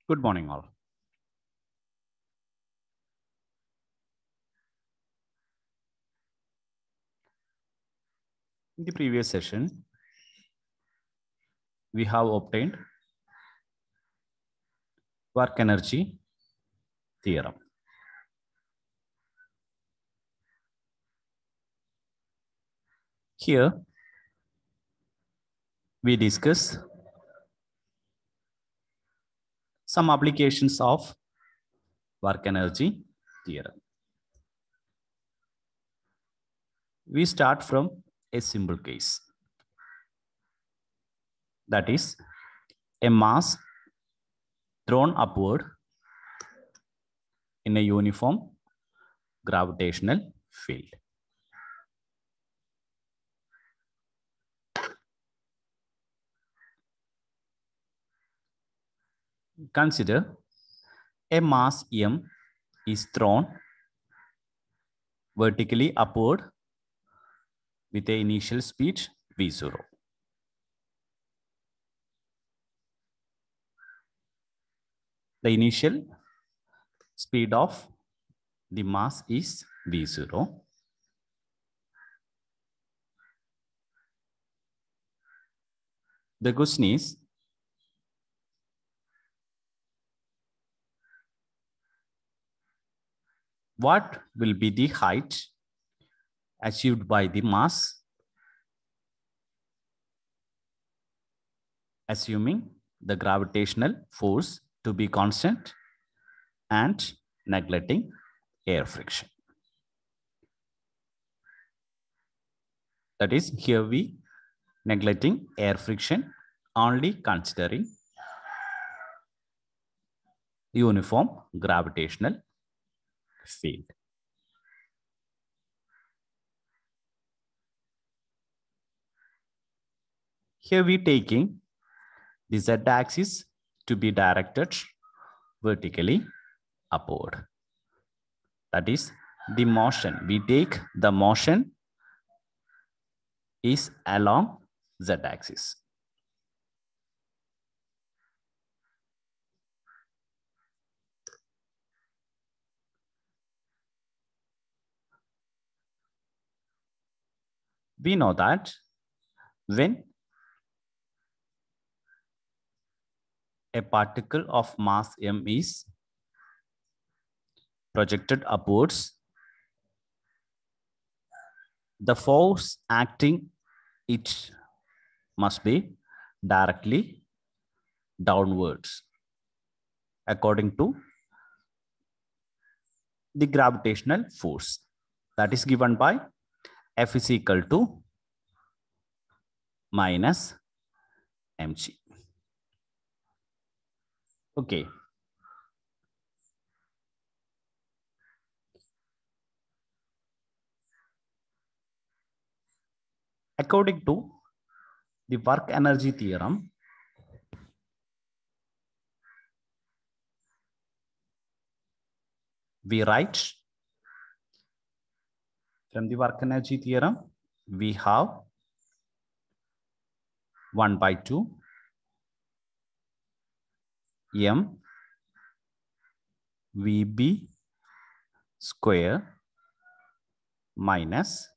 Good morning, all. In the previous session, we have obtained work energy theorem. Here, we discuss some applications of work energy theorem. We start from a simple case. That is, a mass thrown upward in a uniform gravitational field. Consider a mass m is thrown vertically upward with an initial speed v0. The initial speed of the mass is v0. The question is, what will be the height achieved by the mass, assuming the gravitational force to be constant and neglecting air friction? That is, here we neglecting air friction, only considering uniform gravitational field. Here we taking the z-axis to be directed vertically upward. That is, the motion, we take the motion is along z-axis. We know that when a particle of mass m is projected upwards, the force acting it must be directly downwards according to the gravitational force that is given by F is equal to minus mg. Okay. According to the work energy theorem, we write from the work energy theorem, we have 1 by 2 m vb square minus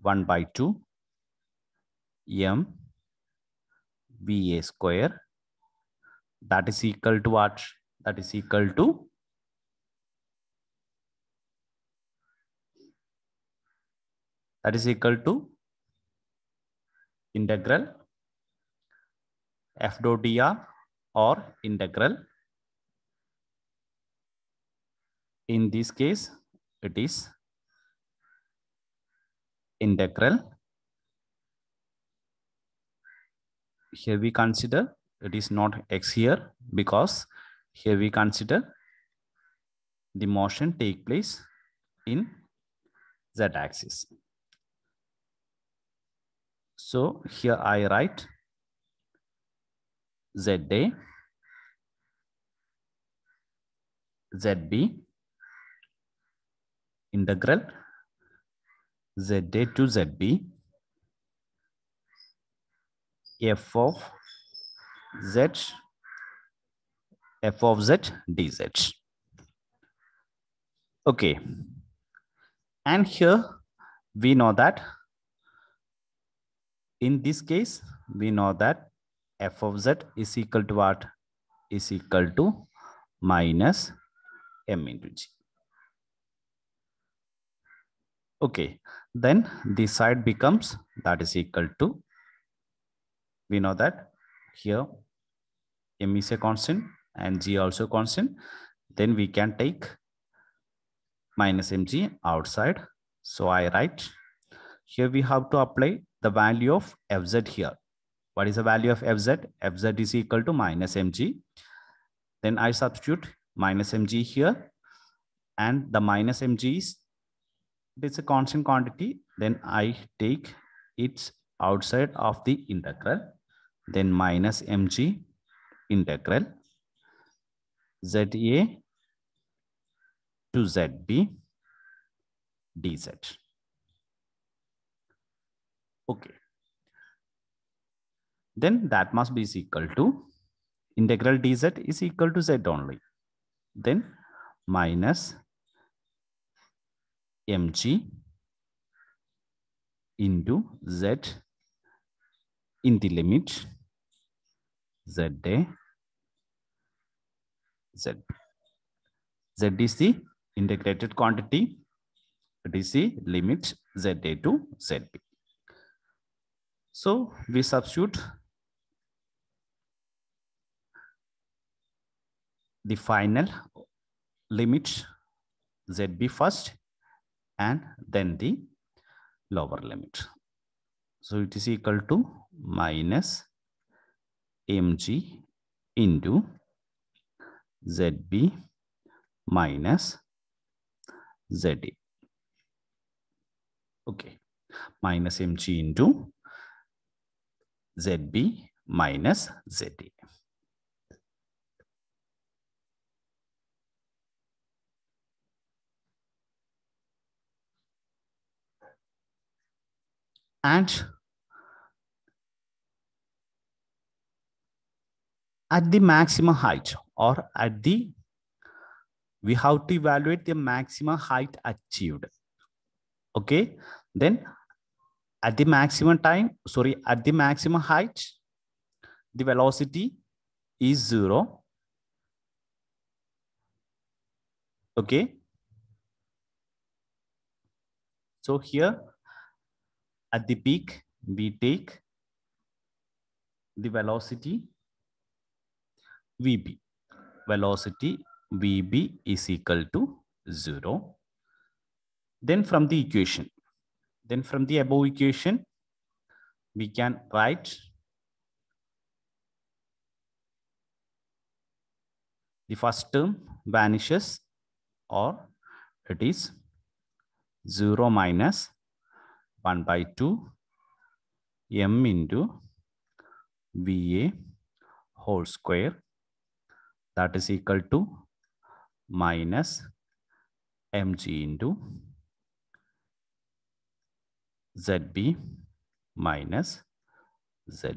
1 by 2 m va square, that is equal to what? That is equal to integral f dot dr or integral, in this case it is integral, here we consider it is not x here because here we consider the motion take place in z-axis. So here I write ZA, ZB, integral ZA to ZB, f of z f of z dz. Okay. And here we know that in this case, we know that f of z is equal to what? Is equal to minus m into g. Okay, then this side becomes that is equal to, we know that here m is a constant and g also constant. Then we can take minus mg outside. So I write here we have to apply the value of fz here. What is the value of fz? Fz is equal to minus mg. Then I substitute minus mg here, and the minus mg is, it's a constant quantity. Then I take it outside of the integral. Then minus mg integral za to zb dz. Okay. Then that must be equal to integral dz is equal to z only. Then minus mg into z in the limit z a z. Z is the integrated quantity. It is the limit za to zb. So we substitute the final limit zb first and then the lower limit. So it is equal to minus mg into zb minus za. Okay, minus mg into zb minus za. And at the maximum height, or at the, we have to evaluate the maximum height achieved. Okay, then at the maximum time, sorry, at the maximum height, the velocity is 0. Okay, so here at the peak, we take the velocity vb. Velocity vb is equal to 0. Then from the equation, then from the above equation, we can write the first term vanishes, or it is 0 minus 1 by 2 m into va whole square, that is equal to minus mg into zb minus za.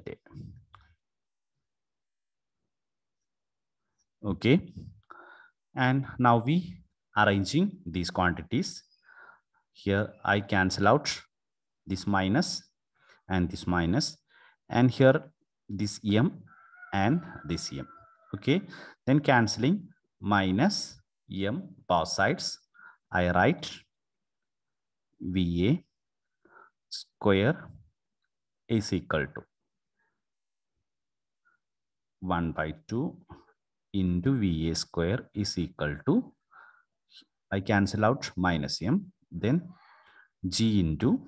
Okay, and now we arranging these quantities. Here I cancel out this minus and this minus, and here this m and this m. Okay, then cancelling minus m both sides, I write va square is equal to 1 by 2 into va square is equal to, I cancel out minus m, then g into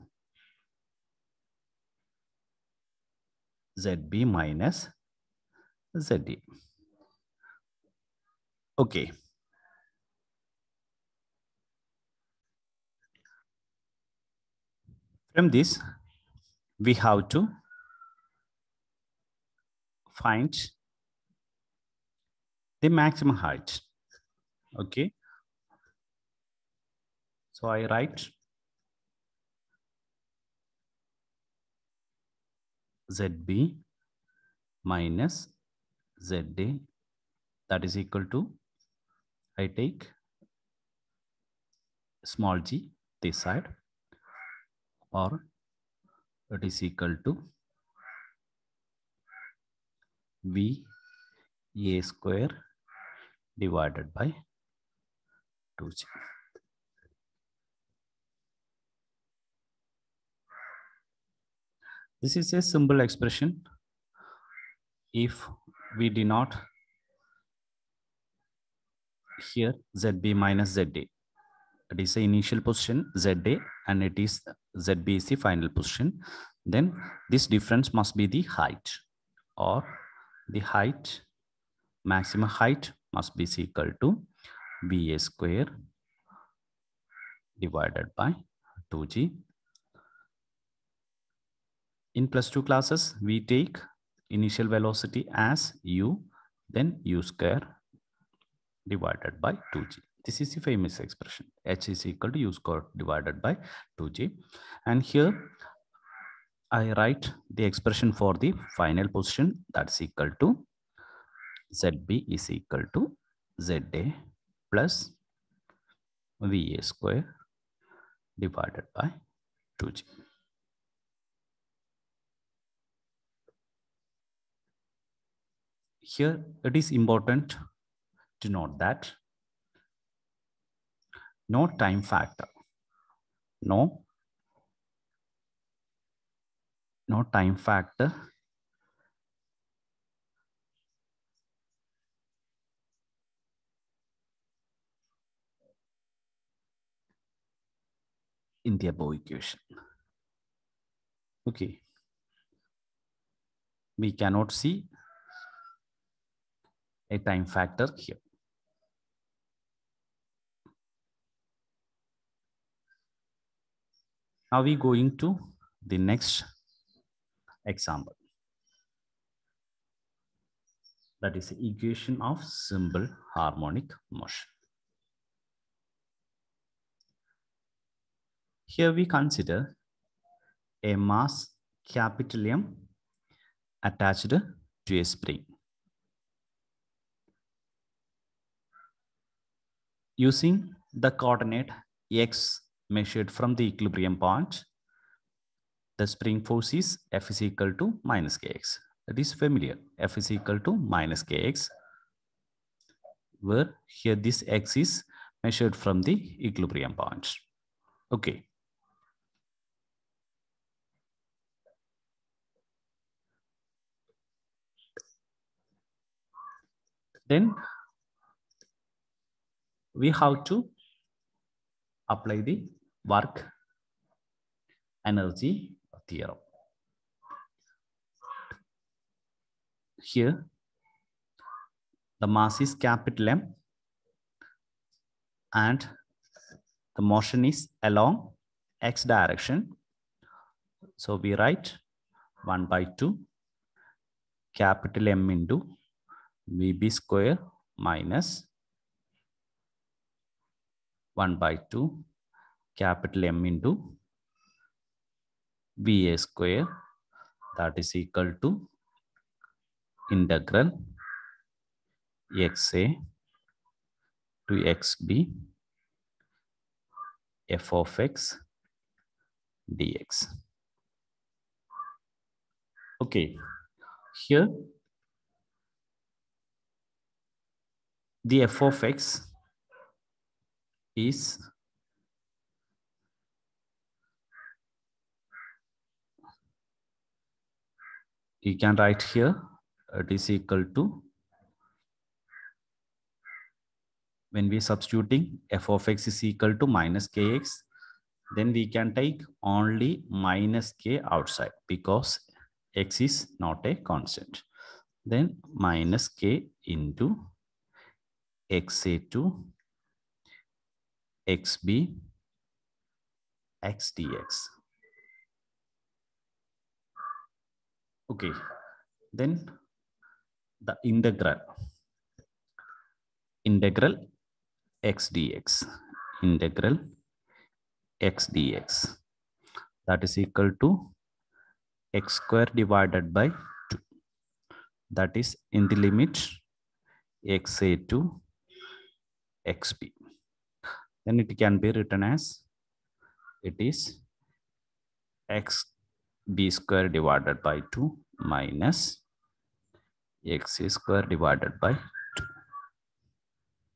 zb minus za. Okay. From this, we have to find the maximum height. Okay. So I write zb minus za that is equal to, I take small g this side, or it is equal to V A square divided by 2g. This is a simple expression. If we denote here ZB minus ZA, it is the initial position ZA and it is ZB is the final position, then this difference must be the height, or the height, maximum height must be equal to VA square divided by 2g. In +2 classes, we take initial velocity as u, then u square divided by 2g. This is the famous expression. H is equal to u square divided by 2g. And here I write the expression for the final position, that's equal to ZB is equal to ZA plus VA square divided by 2g. Here it is important to note that no time factor, no time factor in the above equation. Okay, we cannot see a time factor here. Now we going to the next example. That is the equation of simple harmonic motion. Here we consider a mass capital M attached to a spring. Using the coordinate x measured from the equilibrium point, the spring force is F is equal to minus kx. That is familiar. F is equal to minus kx, where here this x is measured from the equilibrium point. Okay. Then we have to apply the work energy theorem. Here, the mass is capital M and the motion is along x direction. So we write 1 by 2 capital M into VB square minus 1 by 2 capital M into VA square, that is equal to integral XA to XB f of x dx. Okay, here the f of x is you can write here it is equal to, when we substituting f of x is equal to minus kx, then we can take only minus k outside because x is not a constant. Then minus k into xa to xb x dx. Okay, then the integral x dx, integral x dx, that is equal to x square divided by 2. That is in the limit xa to xb. Then it can be written as it is xb square divided by 2 minus x square divided by 2.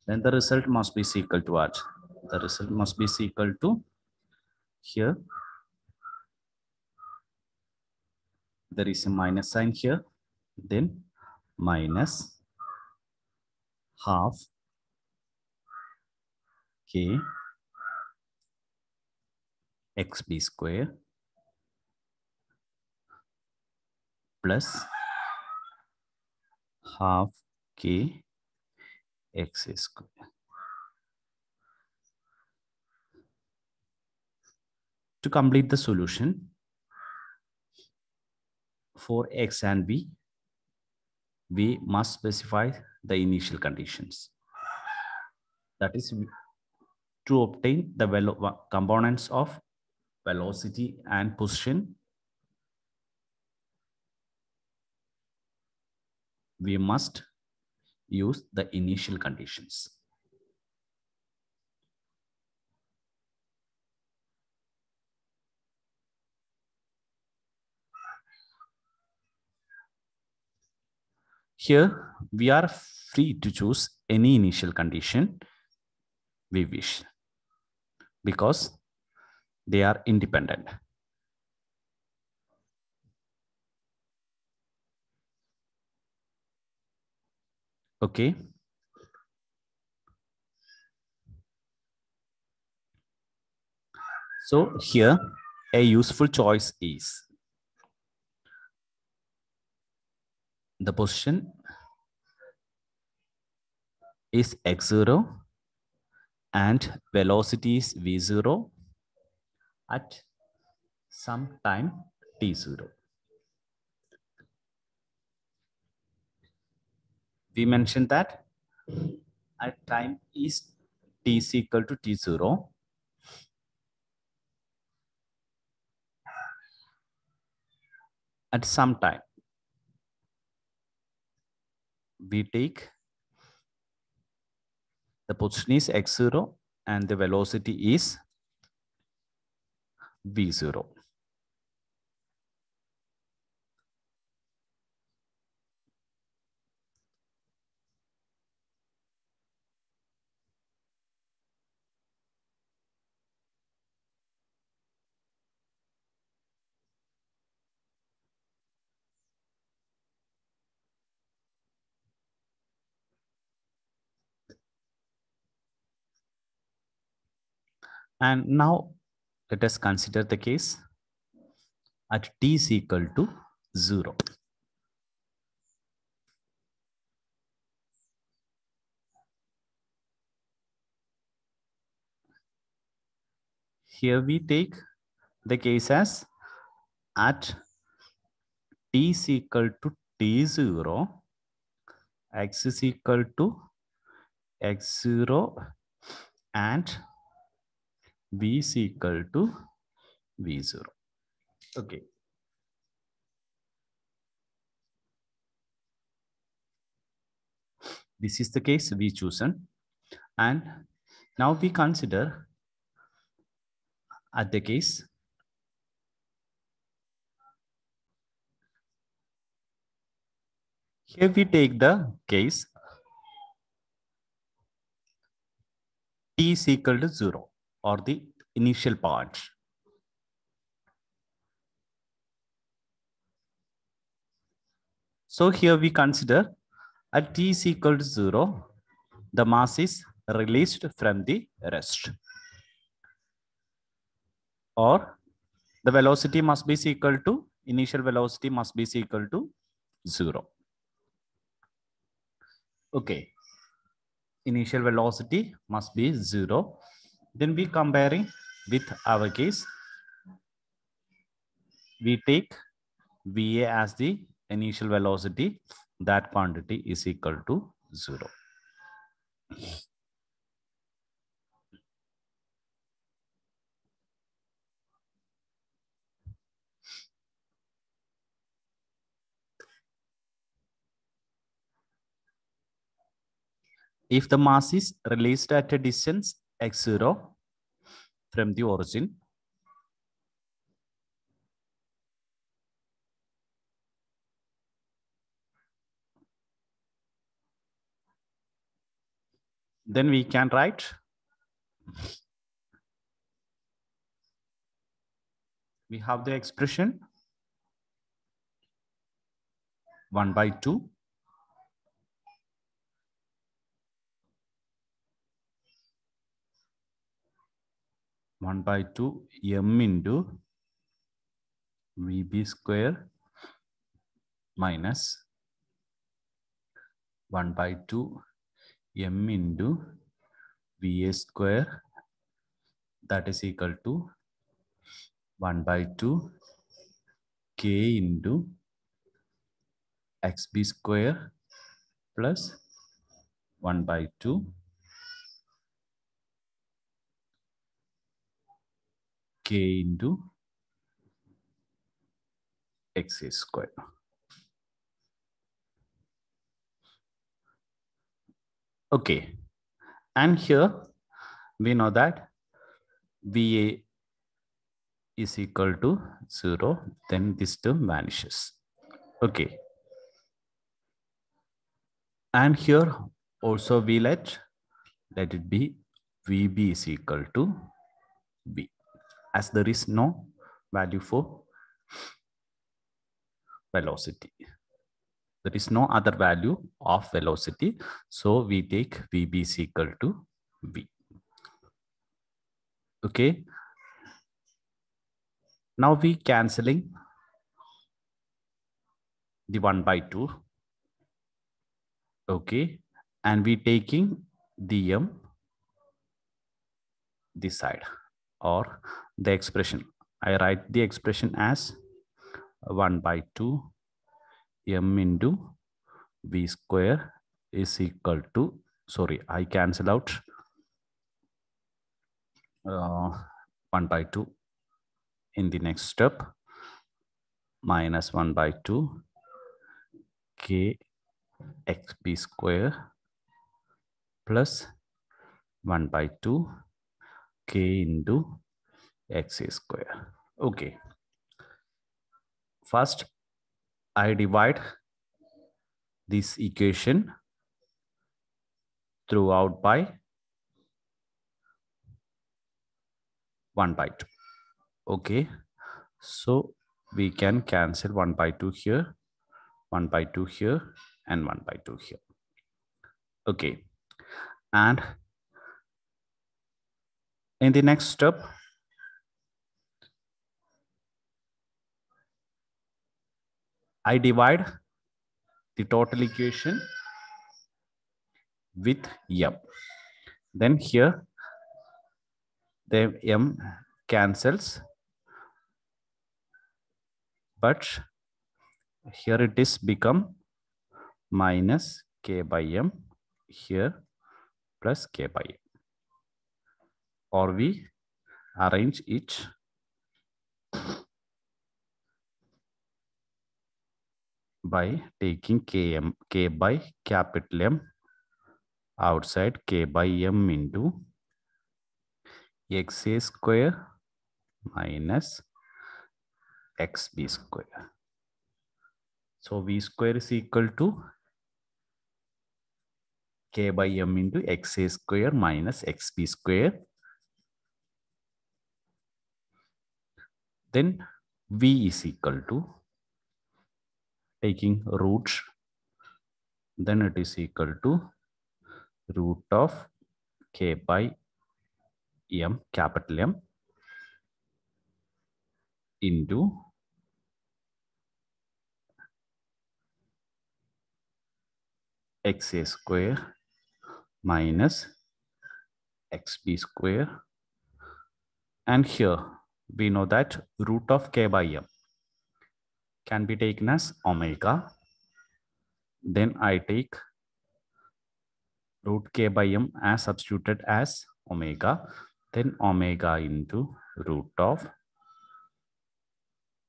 Then the result must be equal to what? The result must be equal to here. There is a minus sign here. Then minus half k xb square plus half k x square. To complete the solution for x and b, we must specify the initial conditions. That is to obtain the components of velocity and position, we must use the initial conditions. Here, we are free to choose any initial condition we wish because they are independent. Okay. So here, a useful choice is the position is x0 and velocity is v0 at some time t0. We mentioned that at time is t is equal to t0. At some time, we take the position is x0 and the velocity is v0. And now let us consider the case at t is equal to 0. Here we take the case as at t is equal to t0, x is equal to x0 and v is equal to v0. Okay. This is the case we chosen. And now we consider at the case here we take the case t is equal to 0 or the initial point. So here we consider at t is equal to 0, the mass is released from the rest, or the velocity must be equal to, initial velocity must be equal to 0. Okay, initial velocity must be 0. Then we comparing with our case, we take VA as the initial velocity, that quantity is equal to 0. If the mass is released at a distance x0 from the origin, then we can write we have the expression 1/2 m into VB square minus 1/2 m into VA square, that is equal to 1/2 K into XB square plus 1/2 K into XA square. Okay, and here we know that VA is equal to 0, then this term vanishes. Okay, and here also we let it be VB is equal to V, as there is no value for velocity. There is no other value of velocity, so we take VB is equal to V. Okay, now we cancelling the 1/2. Okay, and we taking the m this side, or the expression. I write the expression as 1/2 m into V square is equal to, sorry, I cancel out 1/2 in the next step, minus 1/2 K XB square plus 1/2 K into XA square. Okay, first I divide this equation throughout by 1/2. Okay, so we can cancel 1/2 here, 1/2 here, and 1/2 here. Okay, and in the next step, I divide the total equation with m. Then here the m cancels, but here it is become minus K by m here plus K by m, or we arrange it by taking K by capital M outside, K by m into XA square minus XB square. So V square is equal to K by m into XA square minus XB square. Then V is equal to, taking root, then it is equal to root of K by m, capital M, into XA square minus XB square. And here we know that root of K by m can be taken as omega. Then I take root K by m as substituted as omega, then omega into root of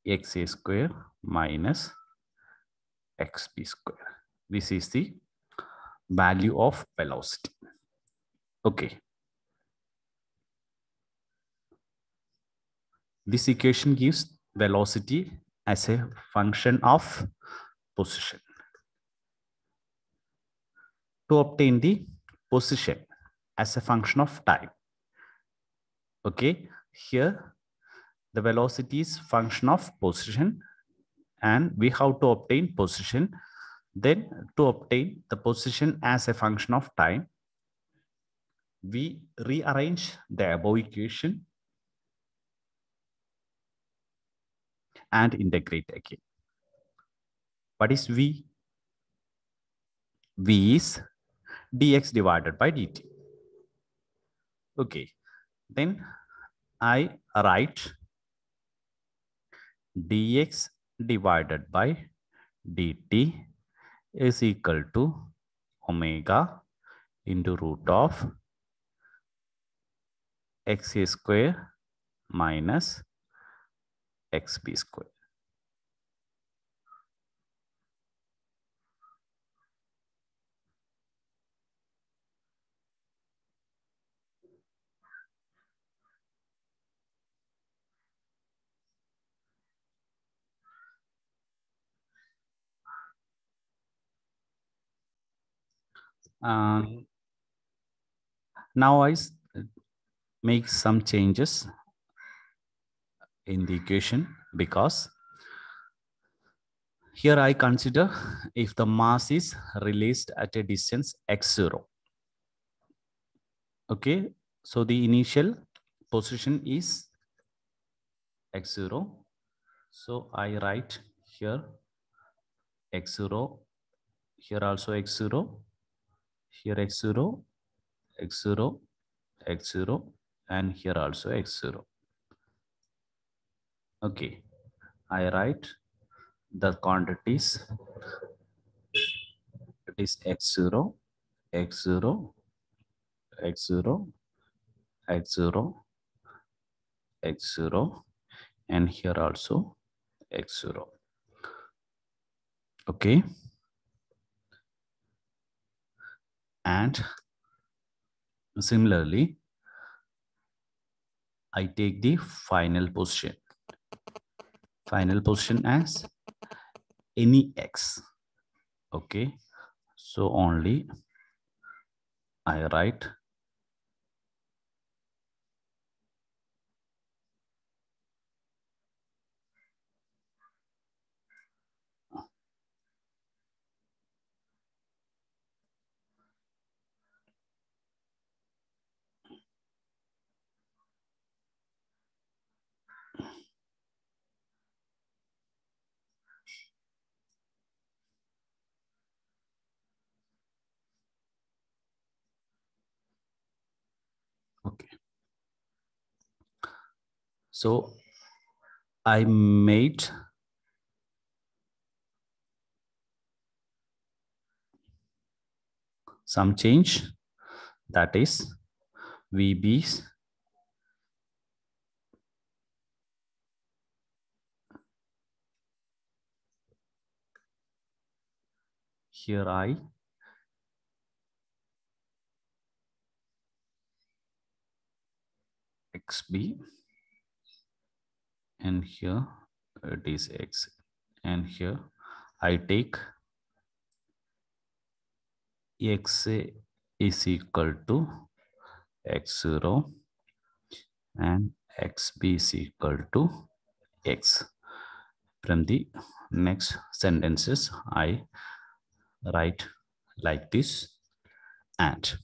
XA square minus XB square. This is the value of velocity. Okay. This equation gives velocity as a function of position. To obtain the position as a function of time. Okay, here the velocity is function of position and we have to obtain position. Then to obtain the position as a function of time, we rearrange the above equation and integrate again. What is V? V is dx divided by dt. Okay, then I write dx divided by dt is equal to omega into root of xa square minus xb square. Now I make some changes in the equation because here I consider if the mass is released at a distance x0. Okay, so the initial position is x0. So I write here x0, here also x0, here x0, x0, x0, and here also x0. Okay, I write the quantities. It is x0, x0, x0, x0, x0, and here also x0. Okay, and similarly I take the final position as any x. Okay, so only I write okay. So I made some change, that is VB's here I xb and here it is x, and here I take xa is equal to x0 and xb is equal to x. From the next sentences I write like this, and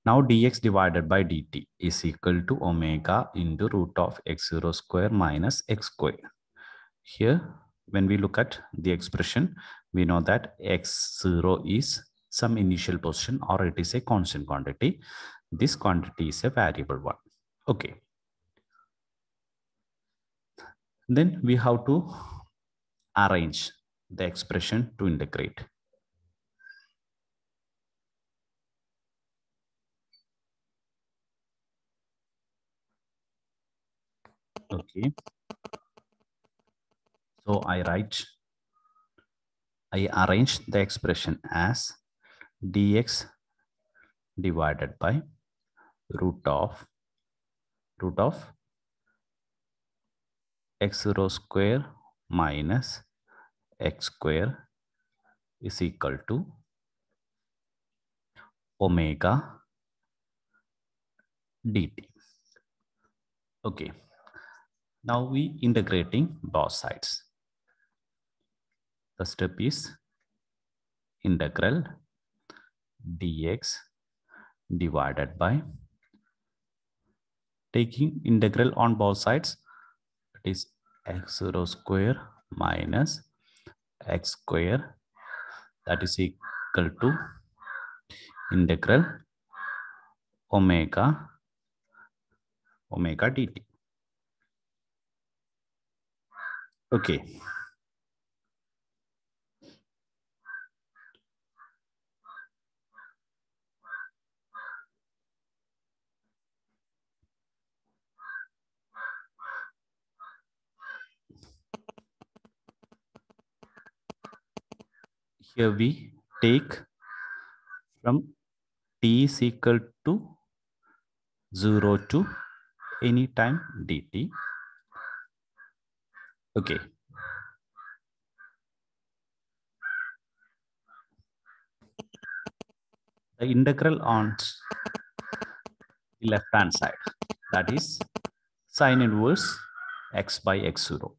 now dx divided by dt is equal to omega into root of x0 square minus x square. Here when we look at the expression, we know that x0 is some initial position or it is a constant quantity. This quantity is a variable one. Okay, then we have to arrange the expression to integrate. Okay, so I arrange the expression as dx divided by root of x0 square minus x square is equal to omega dt. Okay, now we integrating both sides. The step is integral dx divided by, taking integral on both sides, it is x0 square minus x square, that is equal to integral omega dt. Okay, here we take from t is equal to 0 to any time dt. Okay, the integral on the left hand side, that is sine inverse x by x0.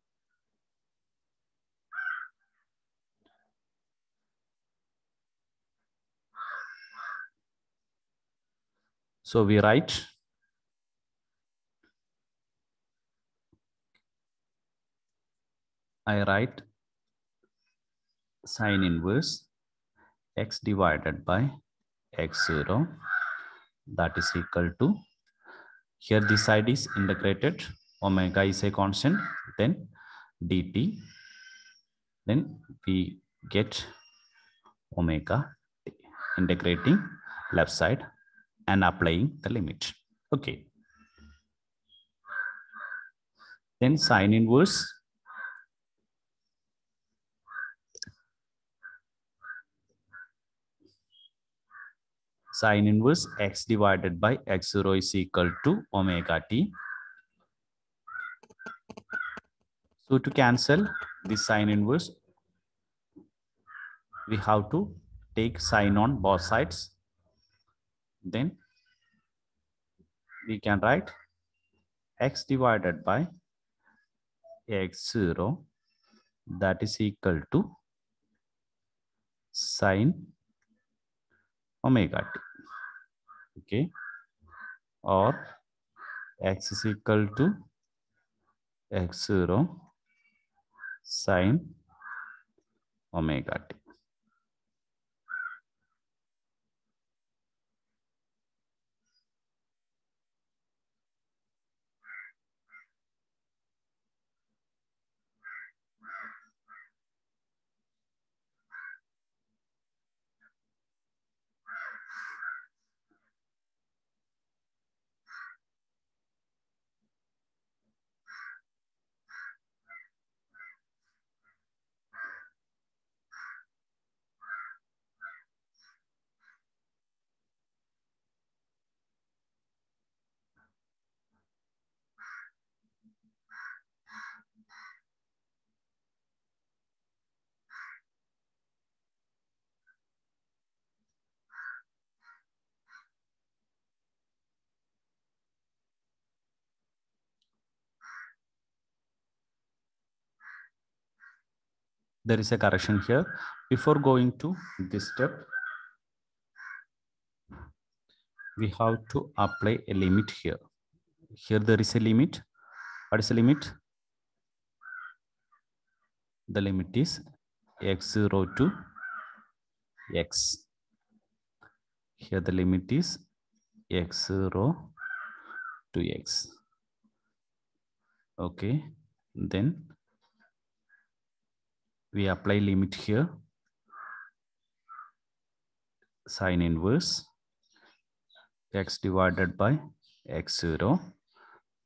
So we write sine inverse x divided by x0, that is equal to, here this side is integrated, omega is a constant, then dt, then we get omega t, integrating left side and applying the limit. Okay, then sine inverse x divided by x0 is equal to omega t. So to cancel this sine inverse, we have to take sine on both sides. Then we can write x divided by x0, that is equal to sine omega t. Okay, or x is equal to x0 sine omega t. There is a correction here. Before going to this step, we have to apply a limit here. Here there is a limit. What is the limit? The limit is x0 to x. Here the limit is x0 to x. Okay, then we apply limit here. Sine inverse x divided by x0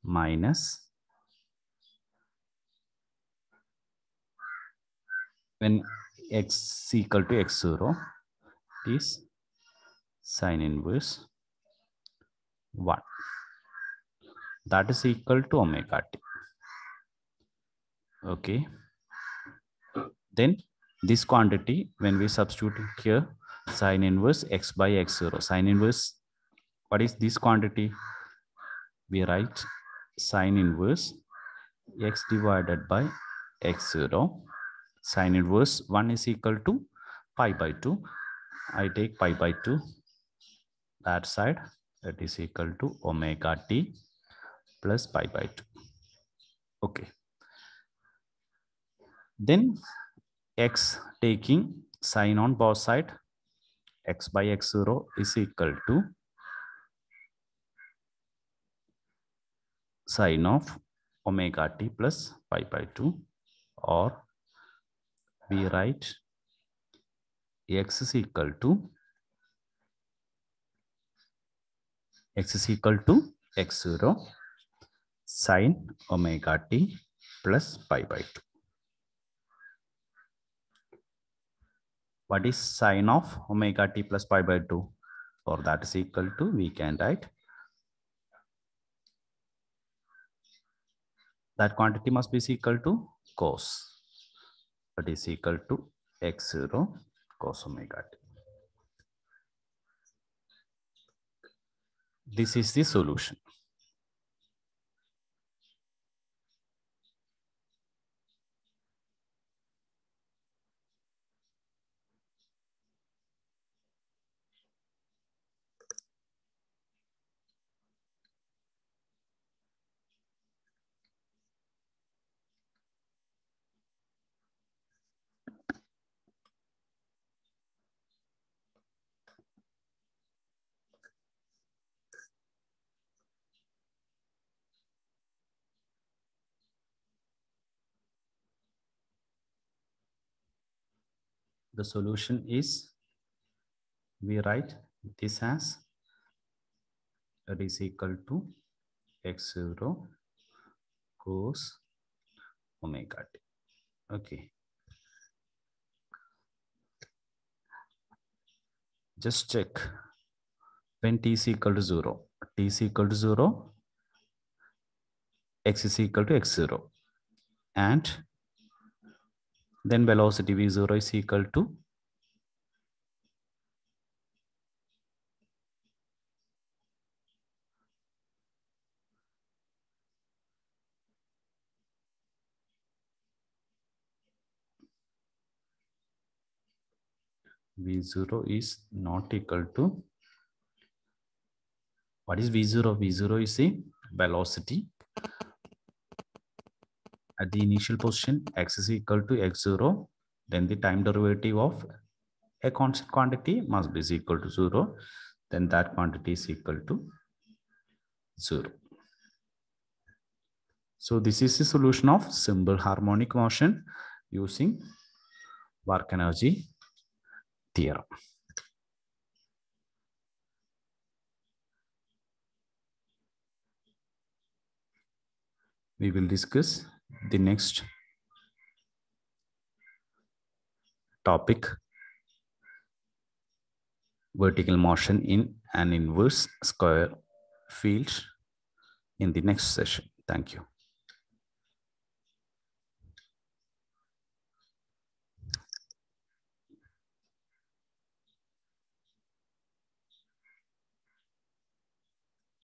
minus, when x equal to x0 is sine inverse 1. That is equal to omega t. Okay. Then this quantity, when we substitute here, sine inverse x by x0. Sine inverse, what is this quantity? We write sine inverse x divided by x0. Sine inverse 1 is equal to pi by 2. I take pi by 2 that side, that is equal to omega t plus pi by 2. Okay. Then x taking sine on both side, x by x0 is equal to sine of omega t plus pi by 2, or we write x is equal to x0 sine omega t plus pi by 2. What is sine of omega t plus pi by 2? Or that is equal to, we can write that quantity must be equal to cos, that is equal to x0 cos omega t. This is the solution. The solution is, we write this as, that is equal to x0 cos omega t. Okay. Just check when t is equal to 0. T is equal to 0, x is equal to x0, and then velocity v0 is equal to v0 is not equal to, what is v0? V0 is a velocity at the initial position, x is equal to x0, then the time derivative of a constant quantity must be equal to 0, then that quantity is equal to 0. So this is the solution of simple harmonic motion using work energy theorem. We will discuss the next topic, vertical motion in an inverse square field, in the next session. Thank you.